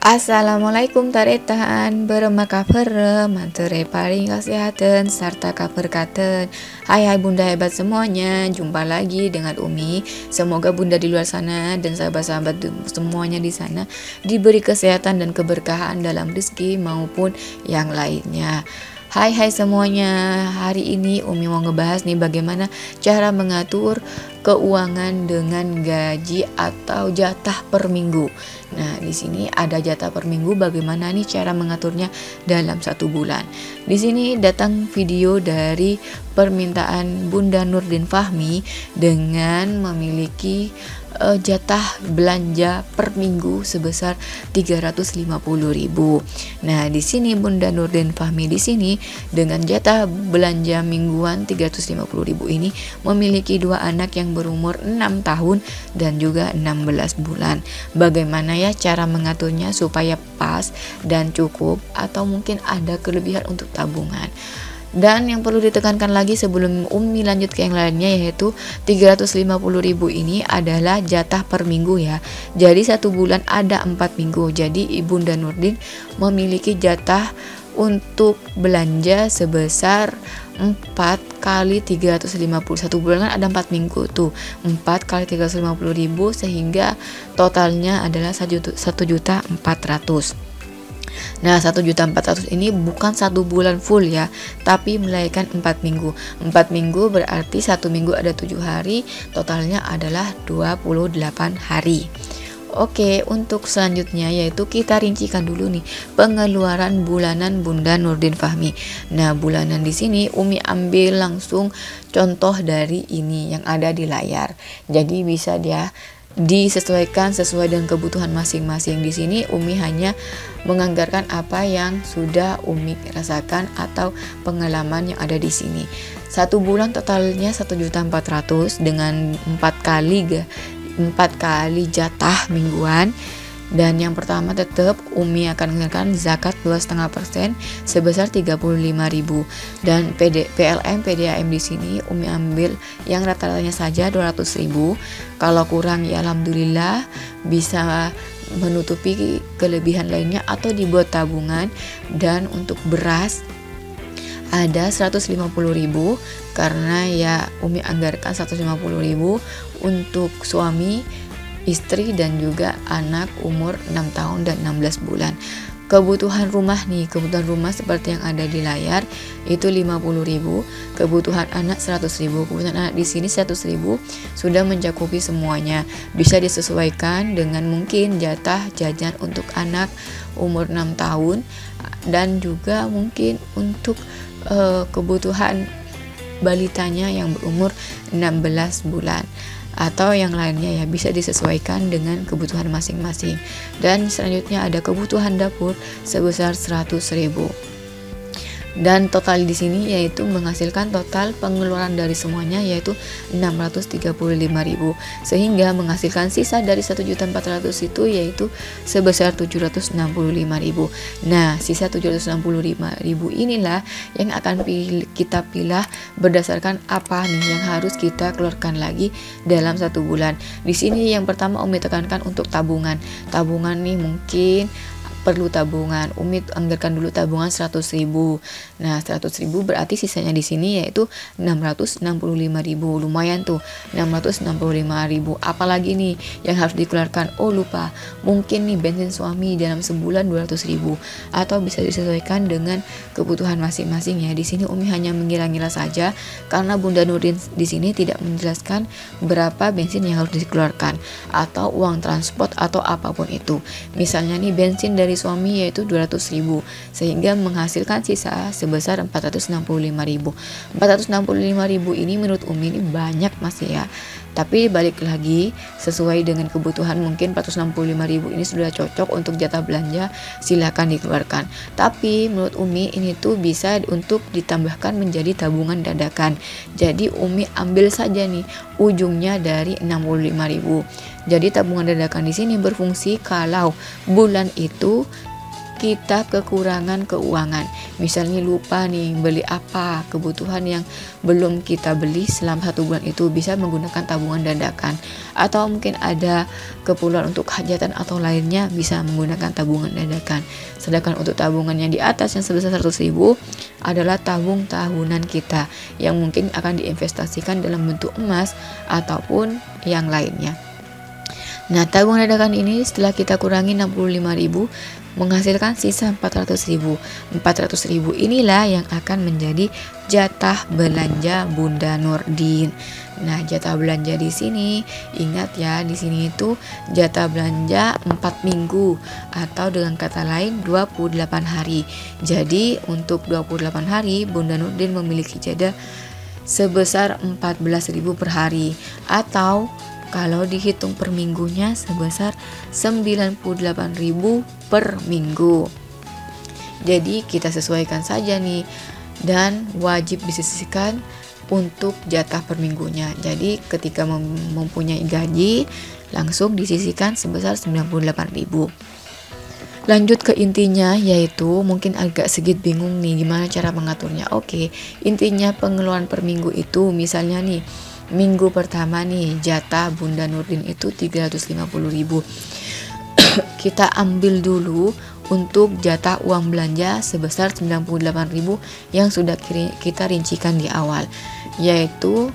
Assalamualaikum taretan, berema kabar, mantere paling kesehatan serta kabar katen. Hai bunda hebat semuanya, jumpa lagi dengan Umi. Semoga bunda di luar sana dan sahabat-sahabat semuanya di sana diberi kesehatan dan keberkahan dalam rezeki maupun yang lainnya. Hai semuanya, hari ini Umi mau ngebahas nih bagaimana cara mengatur keuangan dengan gaji atau jatah per minggu. Nah, di sini ada jatah per minggu, bagaimana nih cara mengaturnya dalam 1 bulan. Di sini datang video dari permintaan Bunda Nurdin Fahmi dengan memiliki jatah belanja per minggu sebesar 350.000. Nah, di sini Bunda Nurdin Fahmi di sini dengan jatah belanja mingguan 350.000 ini memiliki 2 anak yang berumur 6 tahun dan juga 16 bulan. Bagaimana ya cara mengaturnya supaya pas dan cukup atau mungkin ada kelebihan untuk tabungan. Dan yang perlu ditekankan lagi sebelum Umi lanjut ke yang lainnya, yaitu 350.000 ini adalah jatah per minggu ya. Jadi 1 bulan ada 4 minggu. Jadi Bunda Nurdin memiliki jatah untuk belanja sebesar 4 kali 350. 1 bulan kan ada 4 minggu tuh. 4 kali 350.000 sehingga totalnya adalah 1.400.000. Nah, 1.400.000 ini bukan 1 bulan full ya, tapi melahirkan 4 minggu. 4 minggu berarti 1 minggu ada 7 hari, totalnya adalah 28 hari. Oke, untuk selanjutnya yaitu kita rincikan dulu nih pengeluaran bulanan Bunda Nurdin Fahmi. Nah, bulanan di sini Umi ambil langsung contoh dari ini yang ada di layar. Jadi bisa dia disesuaikan sesuai dengan kebutuhan masing-masing. Di sini Umi hanya menganggarkan apa yang sudah Umi rasakan atau pengalaman yang ada di sini. 1 bulan totalnya 1.400.000 dengan 4 kali jatah mingguan. Dan yang pertama tetap Umi akan mengeluarkan zakat 2,5% sebesar 35.000. Dan PLN PDAM di sini Umi ambil yang rata-ratanya saja 200.000. Kalau kurang ya alhamdulillah bisa menutupi kelebihan lainnya atau dibuat tabungan. Dan untuk beras ada 150.000 karena ya Umi anggarkan 150.000 untuk suami, istri dan juga anak umur 6 tahun dan 16 bulan. Kebutuhan rumah seperti yang ada di layar itu 50.000, kebutuhan anak 100.000. Kebutuhan anak di sini 100.000 sudah mencakupi semuanya. Bisa disesuaikan dengan mungkin jatah jajan untuk anak umur 6 tahun dan juga mungkin untuk kebutuhan balitanya yang berumur 16 bulan atau yang lainnya ya, bisa disesuaikan dengan kebutuhan masing-masing. Dan selanjutnya ada kebutuhan dapur sebesar 100.000. Dan total di sini yaitu menghasilkan total pengeluaran dari semuanya yaitu 635.000 sehingga menghasilkan sisa dari 1.400.000 itu yaitu sebesar 765.000. Nah, sisa 765.000 inilah yang akan kita pilih berdasarkan apa nih yang harus kita keluarkan lagi dalam 1 bulan. Di sini yang pertama Umi tekankan untuk tabungan. Tabungan nih mungkin perlu tabungan. Umi anggarkan dulu tabungan 100.000. Nah, 100.000 berarti sisanya di sini yaitu 665.000. Lumayan tuh, 665.000. Apalagi nih yang harus dikeluarkan? Oh, lupa. Mungkin nih bensin suami dalam sebulan 200.000 atau bisa disesuaikan dengan kebutuhan masing-masing ya. Di sini Umi hanya mengira-ngira saja karena Bunda Nurdin di sini tidak menjelaskan berapa bensin yang harus dikeluarkan atau uang transport atau apapun itu. Misalnya nih bensin dari suami yaitu 200.000 sehingga menghasilkan sisa sebesar 465.000. 465.000 ini menurut Umi ini banyak masih ya. Tapi balik lagi sesuai dengan kebutuhan, mungkin 465.000 ini sudah cocok untuk jatah belanja, silakan dikeluarkan. Tapi menurut Umi ini tuh bisa untuk ditambahkan menjadi tabungan dadakan. Jadi Umi ambil saja nih ujungnya dari 65.000. Jadi tabungan dadakan di sini berfungsi kalau bulan itu kita kekurangan keuangan, misalnya lupa nih beli apa, kebutuhan yang belum kita beli selama 1 bulan itu, bisa menggunakan tabungan dadakan. Atau mungkin ada keperluan untuk hajatan atau lainnya, bisa menggunakan tabungan dadakan. Sedangkan untuk tabungan yang di atas yang sebesar 100.000 adalah tabung tahunan kita yang mungkin akan diinvestasikan dalam bentuk emas ataupun yang lainnya. Nah, tabungan dadakan ini setelah kita kurangi 65.000 menghasilkan sisa 400.000. 400.000 inilah yang akan menjadi jatah belanja Bunda Nurdin. Nah, jatah belanja di sini, ingat ya, di sini itu jatah belanja 4 minggu atau dengan kata lain 28 hari. Jadi, untuk 28 hari Bunda Nurdin memiliki jatah sebesar 14.000 per hari, atau kalau dihitung per minggunya sebesar 98.000 per minggu. Jadi kita sesuaikan saja nih, dan wajib disisihkan untuk jatah per minggunya. Jadi ketika mempunyai gaji langsung disisihkan sebesar 98.000. Lanjut ke intinya, yaitu mungkin agak sedikit bingung nih gimana cara mengaturnya. Oke, intinya pengeluaran per minggu itu misalnya nih, minggu pertama nih jatah Bunda Nurdin itu 350.000. Kita ambil dulu untuk jatah uang belanja sebesar 98.000 yang sudah kita rincikan di awal, yaitu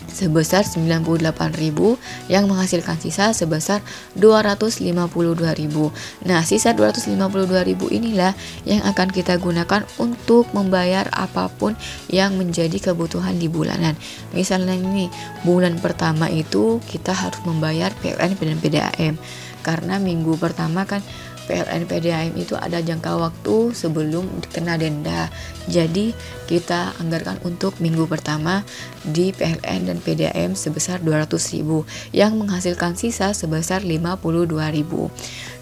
sebesar 98.000 yang menghasilkan sisa sebesar 252.000. Nah, sisa 252.000 inilah yang akan kita gunakan untuk membayar apapun yang menjadi kebutuhan di bulanan. Misalnya ini bulan pertama itu kita harus membayar PLN dan PDAM, karena minggu pertama kan PLN PDAM itu ada jangka waktu sebelum kena denda. Jadi kita anggarkan untuk minggu pertama di PLN dan PDAM sebesar 200.000 yang menghasilkan sisa sebesar 52.000.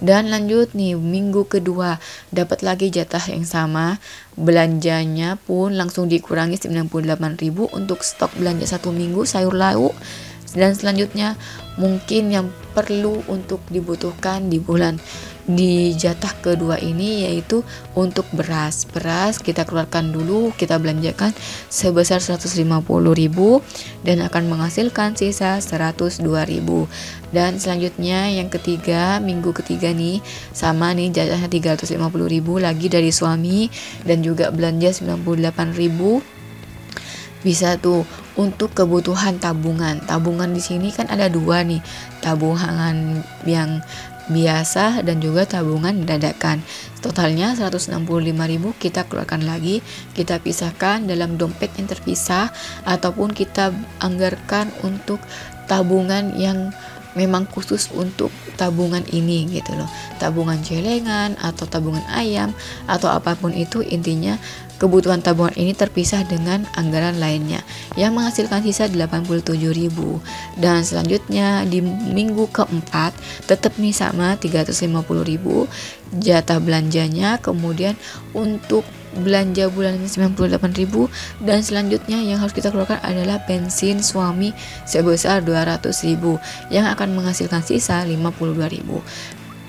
Dan lanjut nih, minggu kedua dapat lagi jatah yang sama, belanjanya pun langsung dikurangi 98.000 untuk stok belanja 1 minggu sayur lauk. Dan selanjutnya mungkin yang perlu untuk dibutuhkan di jatah kedua ini, yaitu untuk beras kita keluarkan dulu, kita belanjakan sebesar 150.000 dan akan menghasilkan sisa 102.000. Dan selanjutnya yang ketiga, minggu ketiga nih sama nih, jatahnya 350.000 lagi dari suami dan juga belanja 98.000. Bisa tuh untuk kebutuhan tabungan. Tabungan di sini kan ada 2 nih, tabungan yang biasa dan juga tabungan dadakan. Totalnya 165.000 kita keluarkan lagi, kita pisahkan dalam dompet yang terpisah ataupun kita anggarkan untuk tabungan yang memang khusus untuk tabungan ini gitu loh. Tabungan celengan atau tabungan ayam atau apapun itu, intinya kebutuhan tabungan ini terpisah dengan anggaran lainnya yang menghasilkan sisa 87.000. Dan selanjutnya di minggu keempat tetap nih sama 350.000 jatah belanjanya, kemudian untuk belanja bulan ini 98.000, dan selanjutnya yang harus kita keluarkan adalah bensin suami sebesar 200.000 yang akan menghasilkan sisa 52.000.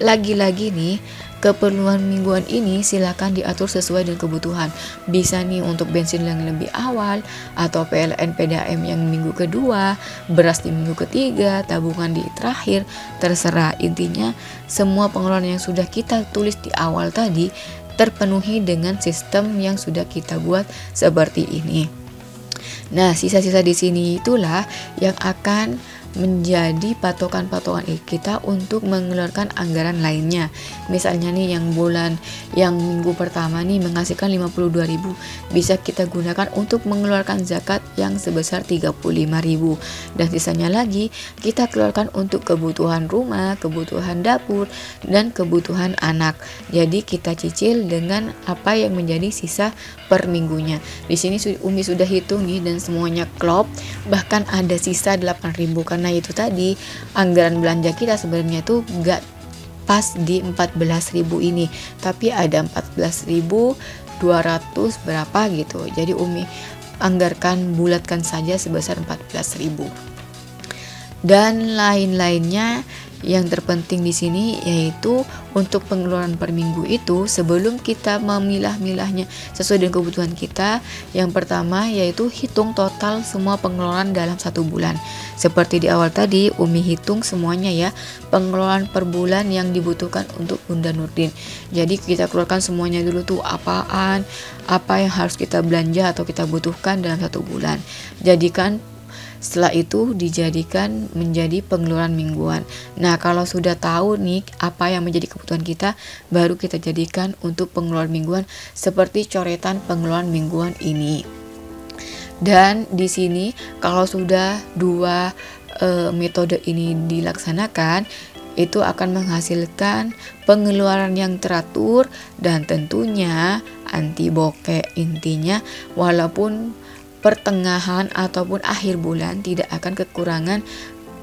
Lagi-lagi nih, keperluan mingguan ini silakan diatur sesuai dengan kebutuhan. Bisa nih untuk bensin yang lebih awal, atau PLN PDAM yang minggu kedua, beras di minggu ketiga, tabungan di terakhir, terserah. Intinya semua pengeluaran yang sudah kita tulis di awal tadi terpenuhi dengan sistem yang sudah kita buat seperti ini. Nah, sisa-sisa di sini itulah yang akan menjadi patokan-patokan kita untuk mengeluarkan anggaran lainnya. Misalnya nih yang minggu pertama nih menghasilkan 52.000, bisa kita gunakan untuk mengeluarkan zakat yang sebesar 35.000, dan sisanya lagi kita keluarkan untuk kebutuhan rumah, kebutuhan dapur, dan kebutuhan anak. Jadi kita cicil dengan apa yang menjadi sisa per minggunya. Di sini Umi sudah hitung nih dan semuanya klop, bahkan ada sisa 8.000 karena itu tadi anggaran belanja kita sebenarnya itu gak pas di 14.000 ini, tapi ada 14.200 berapa gitu. Jadi Umi anggarkan, bulatkan saja sebesar 14.000. Dan lain-lainnya yang terpenting di sini yaitu untuk pengeluaran per minggu itu sebelum kita memilah-milahnya sesuai dengan kebutuhan kita, yang pertama yaitu hitung total semua pengeluaran dalam satu bulan. Seperti di awal tadi Umi hitung semuanya ya, pengeluaran per bulan yang dibutuhkan untuk Bunda Nurdin. Jadi kita keluarkan semuanya dulu tuh, apa yang harus kita belanja atau kita butuhkan dalam satu bulan. Setelah itu dijadikan menjadi pengeluaran mingguan. Nah, kalau sudah tahu nih apa yang menjadi kebutuhan kita, baru kita jadikan untuk pengeluaran mingguan seperti coretan pengeluaran mingguan ini. Dan di sini kalau sudah dua metode ini dilaksanakan, itu akan menghasilkan pengeluaran yang teratur dan tentunya anti bokeh. Intinya walaupun pertengahan ataupun akhir bulan tidak akan kekurangan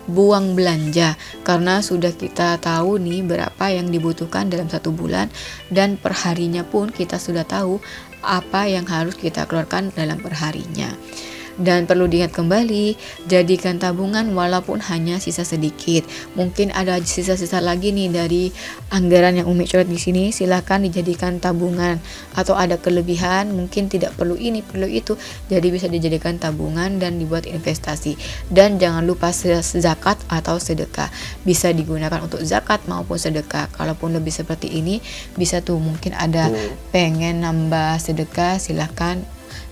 buang belanja, karena sudah kita tahu nih berapa yang dibutuhkan dalam satu bulan, dan perharinya pun kita sudah tahu apa yang harus kita keluarkan dalam perharinya. Dan perlu diingat kembali, jadikan tabungan walaupun hanya sisa sedikit. Mungkin ada sisa-sisa lagi nih dari anggaran yang Umi coret di sini, silahkan dijadikan tabungan. Atau ada kelebihan, mungkin tidak perlu ini, perlu itu, jadi bisa dijadikan tabungan dan dibuat investasi. Dan jangan lupa zakat atau sedekah, bisa digunakan untuk zakat maupun sedekah. Kalaupun lebih seperti ini, bisa tuh mungkin ada pengen nambah sedekah, silahkan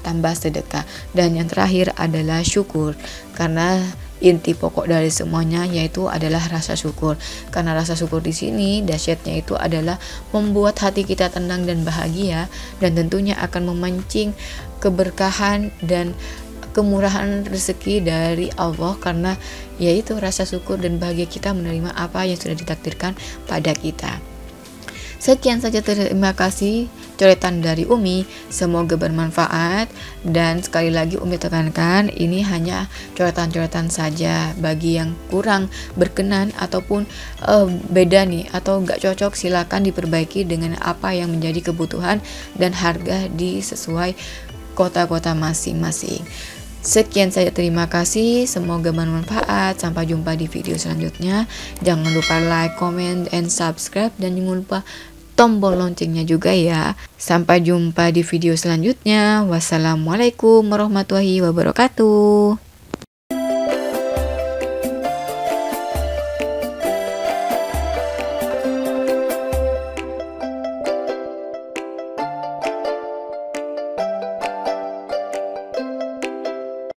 tambah sedekah. Dan yang terakhir adalah syukur, karena inti pokok dari semuanya yaitu adalah rasa syukur. Karena rasa syukur di sini dahsyatnya itu adalah membuat hati kita tenang dan bahagia, dan tentunya akan memancing keberkahan dan kemurahan rezeki dari Allah, karena yaitu rasa syukur dan bahagia kita menerima apa yang sudah ditakdirkan pada kita. Sekian saja, terima kasih coretan dari Umi, semoga bermanfaat. Dan sekali lagi Umi tekankan, ini hanya coretan-coretan saja. Bagi yang kurang berkenan ataupun beda nih atau gak cocok, silakan diperbaiki dengan apa yang menjadi kebutuhan dan harga di sesuai kota-kota masing-masing. Sekian saja, terima kasih, semoga bermanfaat. Sampai jumpa di video selanjutnya. Jangan lupa like, comment, and subscribe, dan jangan lupa tombol loncengnya juga ya. Sampai jumpa di video selanjutnya. Wassalamualaikum warahmatullahi wabarakatuh.